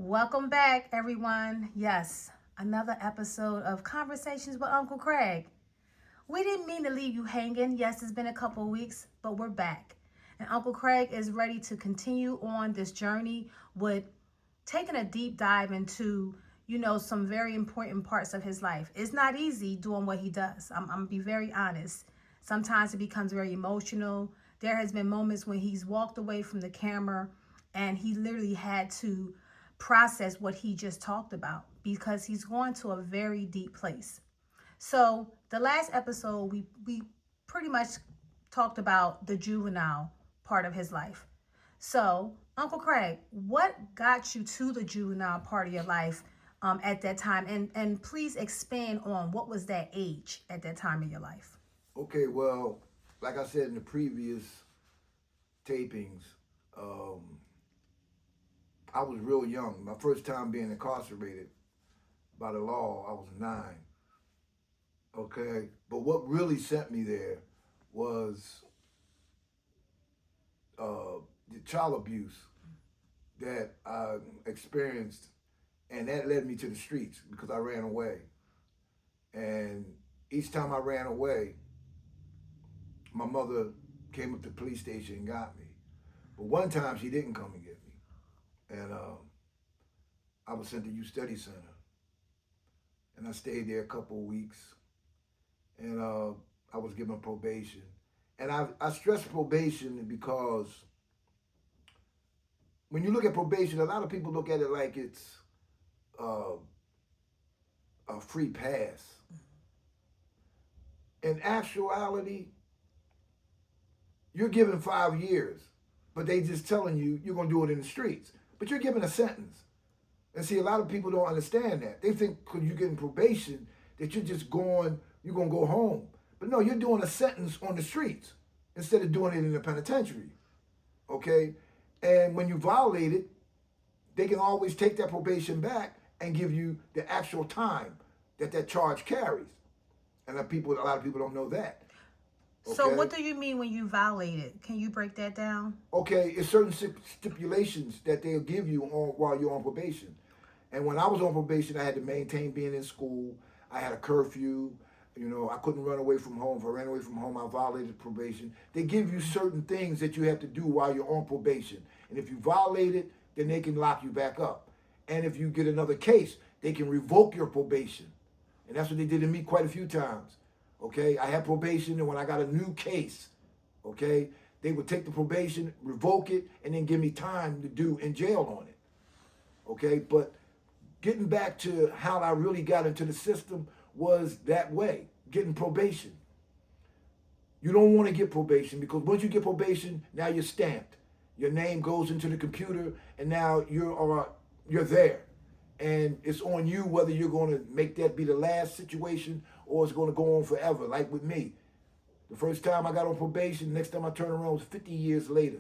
Welcome back, everyone. Yes, another episode of Conversations with Uncle Craig. We didn't mean to leave you hanging. Yes, it's been a couple of weeks, but we're back. And Uncle Craig is ready to continue on this journey with taking a deep dive into, some very important parts of his life. It's not easy doing what he does. I'm going to be very honest. Sometimes it becomes very emotional. There has been moments when he's walked away from the camera and he literally had to process what he just talked about because he's going to a very deep place. So the last episode, we pretty much talked about the juvenile part of his life. So Uncle Craig, what got you to the juvenile part of your life at that time, and please expand on what was that age at that time of your life. Okay, well, like I said in the previous tapings, um, I was real young. My first time being incarcerated by the law, I was 9. Okay, but what really sent me there was the child abuse that I experienced, and that led me to the streets because I ran away. And each time I ran away, my mother came up to the police station and got me. But one time she didn't come and get me. And I was sent to Youth Study Center. And I stayed there a couple of weeks. And I was given probation. And I stress probation because when you look at probation, a lot of people look at it like it's a free pass. In actuality, you're given 5 years, but they just telling you you're gonna do it in the streets. But you're given a sentence. And see, a lot of people don't understand that. They think because you're getting probation that you're gonna go home. But no, you're doing a sentence on the streets instead of doing it in the penitentiary. Okay? And when you violate it, they can always take that probation back and give you the actual time that charge carries. And a lot of people don't know that. Okay? So what do you mean when you violate it? Can you break that down? Okay, it's certain stipulations that they'll give you while you're on probation. And when I was on probation, I had to maintain being in school. I had a curfew. I couldn't run away from home. If I ran away from home, I violated probation. They give you certain things that you have to do while you're on probation. And if you violate it, then they can lock you back up. And if you get another case, they can revoke your probation. And that's what they did to me quite a few times. Okay, I had probation, and when I got a new case, okay, they would take the probation, revoke it, and then give me time to do in jail on it. Okay, but getting back to how I really got into the system was that way, getting probation. You don't want to get probation because once you get probation, now you're stamped. Your name goes into the computer, and now you're there. And it's on you whether you're going to make that be the last situation or it's going to go on forever, like with me. The first time I got on probation, next time I turned around was 50 years later.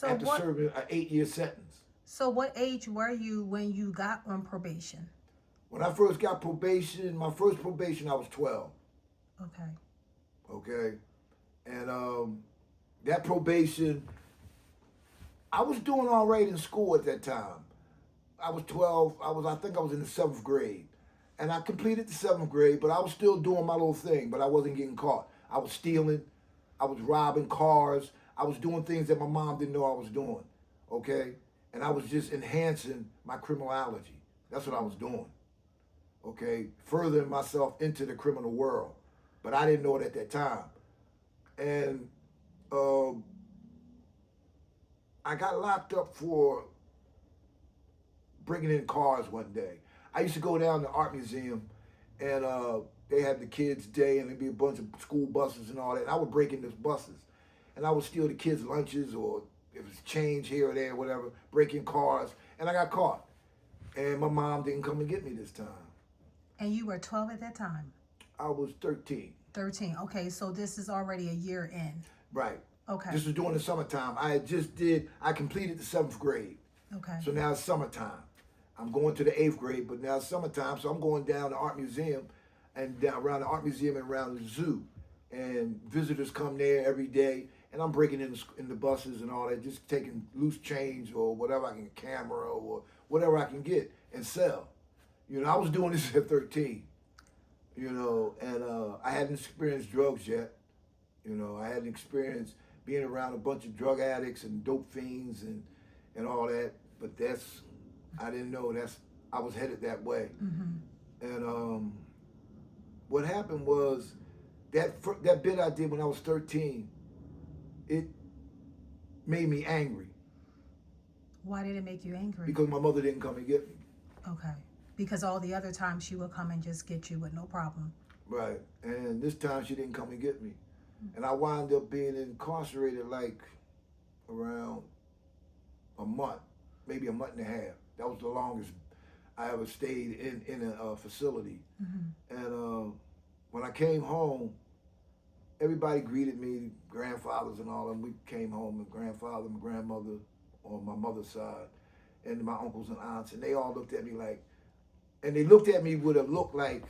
After serving an 8-year sentence. So what age were you when you got on probation? When I first got probation, my first probation, I was 12. Okay. Okay. And that probation, I was doing all right in school at that time. I was 12. I think I was in the 7th grade. And I completed the 7th grade, but I was still doing my little thing, but I wasn't getting caught. I was stealing. I was robbing cars. I was doing things that my mom didn't know I was doing. Okay? And I was just enhancing my criminality. That's what I was doing. Okay? Furthering myself into the criminal world. But I didn't know it at that time. And I got locked up for breaking in cars one day. I used to go down to the art museum, and they had the kids' day, and there'd be a bunch of school buses and all that. And I would break into buses, and I would steal the kids' lunches or if it's change here or there, whatever, break in cars, and I got caught. And my mom didn't come and get me this time. And you were 12 at that time? I was 13. 13. Okay, so this is already a year in. Right. Okay. This was during the summertime. I completed the 7th grade. Okay. So now it's summertime. I'm going to the 8th grade, but now it's summertime, so I'm going down to the art museum and down around the art museum and around the zoo. And visitors come there every day, and I'm breaking in the buses and all that, just taking loose change or whatever I can get, camera or whatever I can get and sell. You know, I was doing this at 13. You know, and I hadn't experienced drugs yet. You know, I hadn't experienced being around a bunch of drug addicts and dope fiends and all that. But I didn't know I was headed that way. And what happened was that bit I did when I was 13, it made me angry. Why did it make you angry? Because my mother didn't come and get me. Okay. Because all the other times she would come and just get you with no problem. Right. And this time she didn't come and get me. And I wound up being incarcerated like around a month, maybe a month and a half. That was the longest I ever stayed in a facility. And when I came home, everybody greeted me, grandfathers and all, and we came home, my grandfather, my grandmother on my mother's side, and my uncles and aunts, and they all looked at me like, and they looked at me with a look like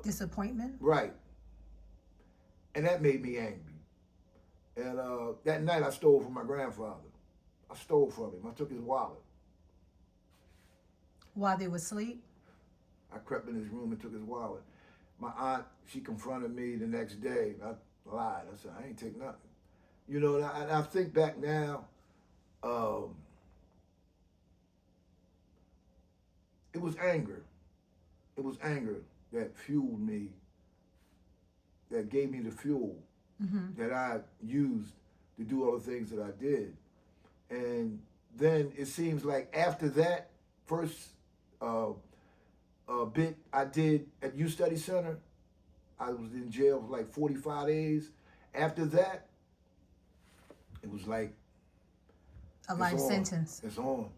disappointment. Right. And that made me angry. And that night I stole from my grandfather. I stole from him. I took his wallet. While they were asleep? I crept in his room and took his wallet. My aunt, she confronted me the next day. I lied. I said, I ain't take nothing. You know, and I think back now, it was anger. It was anger that fueled me, that gave me the fuel that I used to do all the things that I did. And then it seems like after that first bit I did at Youth Study Center, I was in jail for like 45 days. After that, it was like a life sentence. It's on.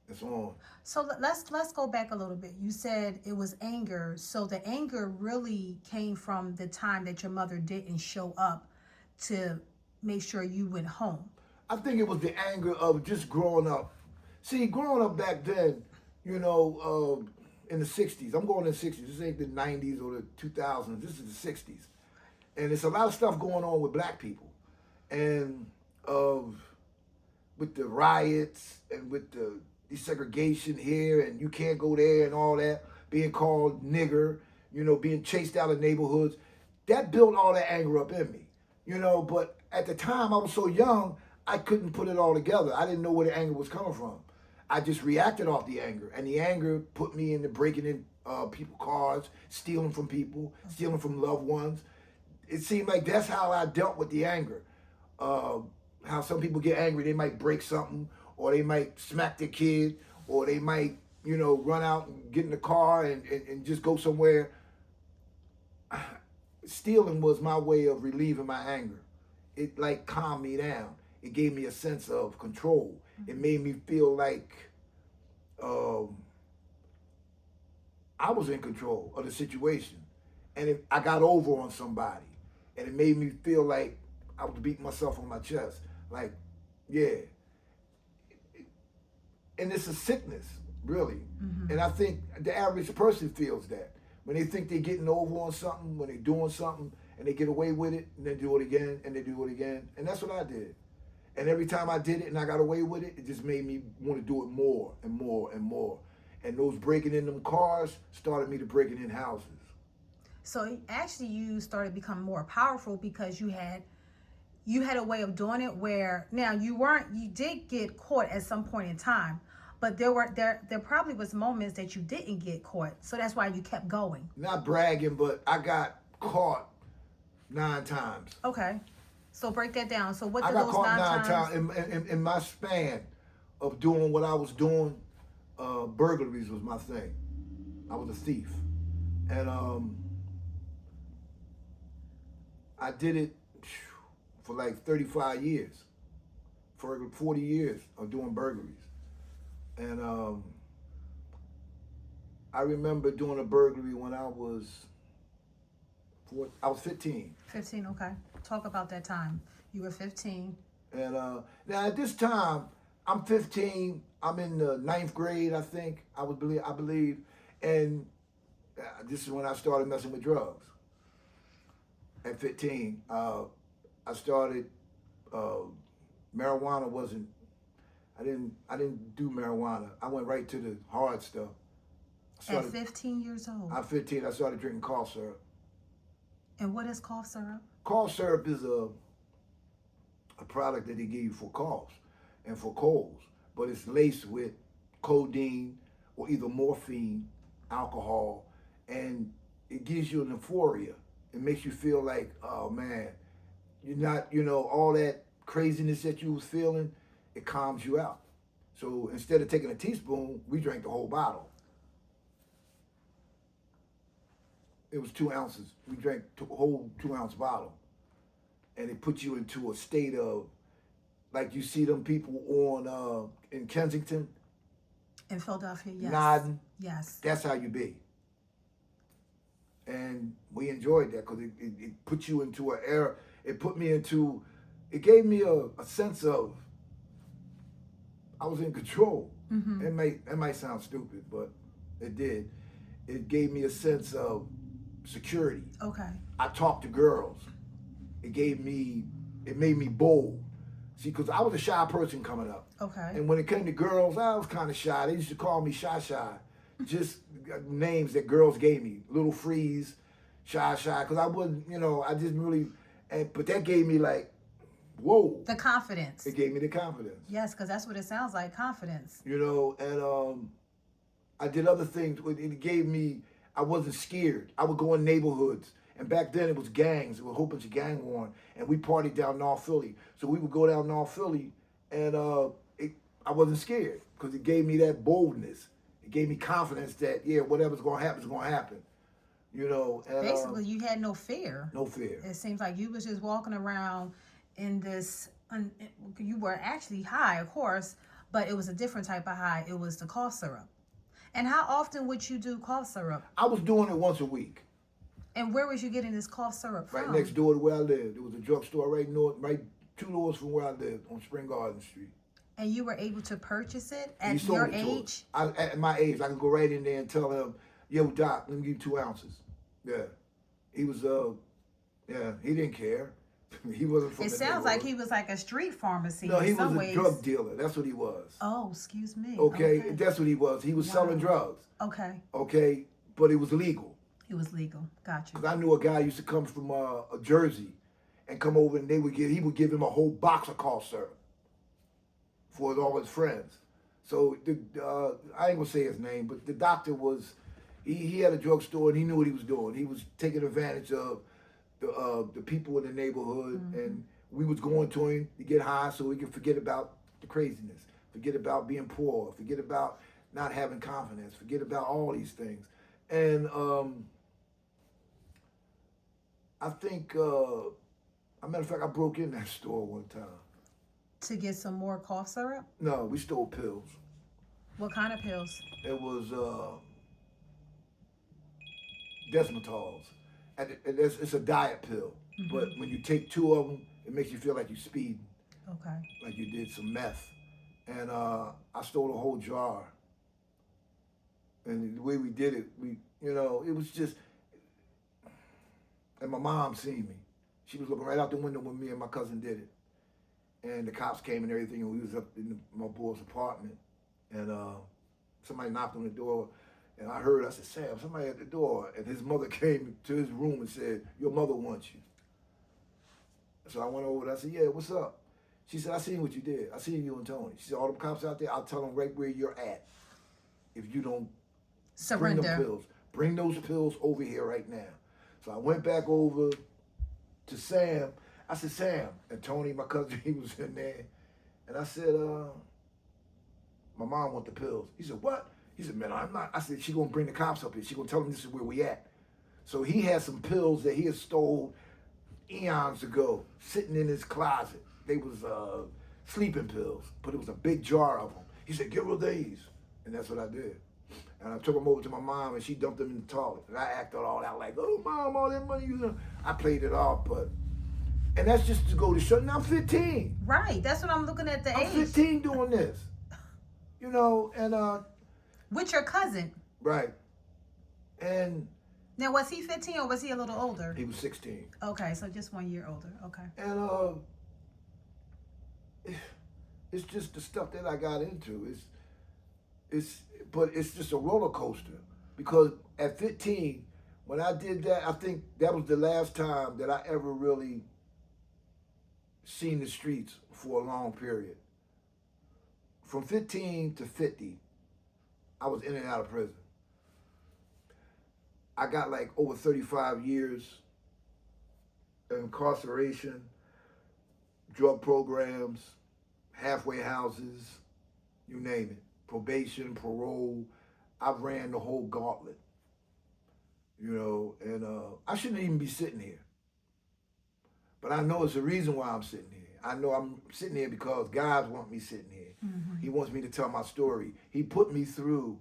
It's on. So let's go back a little bit. You said it was anger. So the anger really came from the time that your mother didn't show up to make sure you went home. I think it was the anger of just growing up. See, growing up back then, you know, in the 60s. I'm going in the 60s. This ain't the 90s or the 2000s. This is the 60s. And there's a lot of stuff going on with black people. And with the riots and with the desegregation here and you can't go there and all that, being called nigger, you know, being chased out of neighborhoods, that built all that anger up in me, you know. But at the time I was so young, I couldn't put it all together. I didn't know where the anger was coming from. I just reacted off the anger, and the anger put me into breaking in people's cars, stealing from people, stealing from loved ones. It seemed like that's how I dealt with the anger. How some people get angry, they might break something, or they might smack their kid, or they might, you know, run out and get in the car and just go somewhere. Stealing was my way of relieving my anger. It like calmed me down. It gave me a sense of control. It made me feel like I was in control of the situation. And I got over on somebody. And it made me feel like I was beating myself on my chest. Like, yeah. And it's a sickness, really. And I think the average person feels that. When they think they're getting over on something, when they're doing something, and they get away with it, and they do it again, and they do it again. And that's what I did. And every time I did it and I got away with it, it just made me want to do it more and more and more. And those breaking in them cars started me to breaking in houses. So actually you started becoming more powerful because you had a way of doing it where now you did get caught at some point in time, but there probably was moments that you didn't get caught. So that's why you kept going. Not bragging, but I got caught 9 times. Okay. So break that down. So what I did got those caught 9 times in my span of doing what I was doing. Burglaries was my thing. I was a thief, and I did it for like 35 years, for 40 years of doing burglaries, and I remember doing a burglary when I was 15. 15, okay. Talk about that time. You were 15. And now at this time, I'm 15. I'm in the 9th grade, I think. I believe. And this is when I started messing with drugs. At 15, I started. Marijuana wasn't. I didn't do marijuana. I went right to the hard stuff. At 15 years old. At 15, I started drinking cough syrup. And what is cough syrup? Cough syrup is a product that they give you for coughs and for colds, but it's laced with codeine or either morphine, alcohol, and it gives you an euphoria. It makes you feel like, oh man, you're not, all that craziness that you was feeling, it calms you out. So instead of taking a teaspoon, we drank the whole bottle. It was 2 ounces. We drank a whole 2-ounce bottle. And it puts you into a state of, like you see them people on in Kensington. In Philadelphia, yes. Nodding. Yes. That's how you be. And we enjoyed that because it put you into an era. It gave me a sense of, I was in control. Mm-hmm. It might sound stupid, but it did. It gave me a sense of security. Okay. I talked to girls. It made me bold. See, because I was a shy person coming up. Okay. And when it came to girls, I was kind of shy. They used to call me Shy. Just names that girls gave me. Little Freeze, Shy. Because I wasn't, I didn't really, but that gave me like, whoa. The confidence. It gave me the confidence. Yes, because that's what it sounds like, confidence. And I did other things. It gave me, I wasn't scared. I would go in neighborhoods. And back then it was gangs. It was a whole bunch of gang war. And we partied down North Philly. So we would go down North Philly and I wasn't scared because it gave me that boldness. It gave me confidence that, whatever's going to happen is going to happen. And, basically, you had no fear. No fear. It seems like you was just walking around in this, you were actually high, of course, but it was a different type of high. It was the cough syrup. And how often would you do cough syrup? I was doing it once a week. And where was you getting this cough syrup from? Right next door to where I lived. There was a drugstore right 2 doors from where I lived on Spring Garden Street. And you were able to purchase it at your age? At my age, I could go right in there and tell him, yo, Doc, let me give you 2 ounces. Yeah. He was, he didn't care. He wasn't from It sounds like he was like a street pharmacy No, he in some was ways. a drug dealer. That's what he was. Oh, excuse me. Okay, that's what he was. He was selling drugs. Okay. Okay, but it was legal. It was legal. Got you. Because I knew a guy used to come from Jersey and come over and he would give him a whole box of cough syrup for all his friends. So I ain't gonna say his name, but the doctor was, he had a drugstore and he knew what he was doing. He was taking advantage of the people in the neighborhood, and we was going to him to get high so we could forget about the craziness, forget about being poor, forget about not having confidence, forget about all these things. And I think, as a matter of fact, I broke in that store one time. To get some more cough syrup? No, we stole pills. What kind of pills? It was Desmotols. And it's a diet pill. But when you take 2 of them, it makes you feel like you're speeding. Okay. Like you did some meth. And I stole a whole jar. And the way we did it, it was just, and my mom seen me. She was looking right out the window when me and my cousin did it. And the cops came and everything, and we was up in my boy's apartment. And somebody knocked on the door, and I said, Sam, somebody at the door. And his mother came to his room and said, your mother wants you. So I went over there, I said, yeah, what's up? She said, I seen what you did. I seen you and Tony. She said, all the cops out there, I'll tell them right where you're at if you don't surrender. Bring them pills. Bring those pills over here right now. So I went back over to Sam. I said, Sam, and Tony, my cousin, he was in there. And I said, my mom want the pills. He said, what? He said, man, I'm not. I said, she gonna bring the cops up here. She gonna tell them this is where we at. So he had some pills that he had stole eons ago, sitting in his closet. They was sleeping pills, but it was a big jar of them. He said, give her these. And that's what I did. And I took them over to my mom, and she dumped them in the toilet. And I acted all out like, oh, Mom, all that money. I played it off, and that's just to go to show. Now I'm 15. Right. That's what I'm looking at the age. I'm 15 doing this. And... with your cousin. Right. And... Now, was he 15 or was he a little older? He was 16. Okay, so just 1 year older. Okay. And it's just the stuff that I got into. But it's just a roller coaster because at 15, when I did that, I think that was the last time that I ever really seen the streets for a long period. From 15 to 50, I was in and out of prison. I got like over 35 years of incarceration, drug programs, halfway houses, you name it, probation, parole. I've ran the whole gauntlet, you know, and I shouldn't even be sitting here. But I know it's the reason why I'm sitting here. I know I'm sitting here because God wants me sitting here. Mm-hmm. He wants me to tell my story. He put me through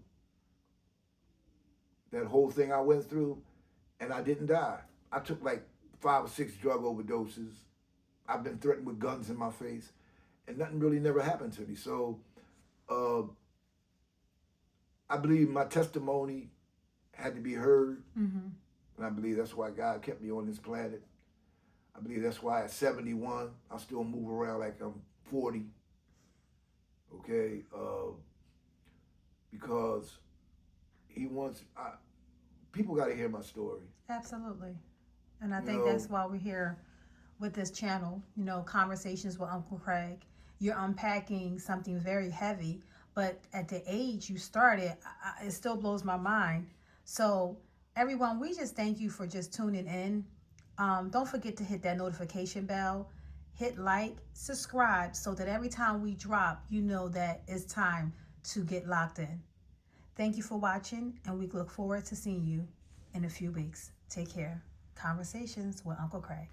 that whole thing I went through, and I didn't die. I took like 5 or 6 drug overdoses. I've been threatened with guns in my face, and nothing really never happened to me. So I believe my testimony had to be heard, Mm-hmm. and I believe that's why God kept me on this planet. I believe that's why at 71, I still move around like I'm 40, okay? Because he wants, people got to hear my story. Absolutely. And I You think know- that's why we're here with this channel, you know, Conversations with Uncle Craig. You're unpacking something very heavy, but at the age you started, it still blows my mind. So, everyone, we just thank you for just tuning in. Don't forget to hit that notification bell, hit like, subscribe, so that every time we drop, you know that it's time to get locked in. Thank you for watching, and we look forward to seeing you in a few weeks. Take care. Conversations with Uncle Craig.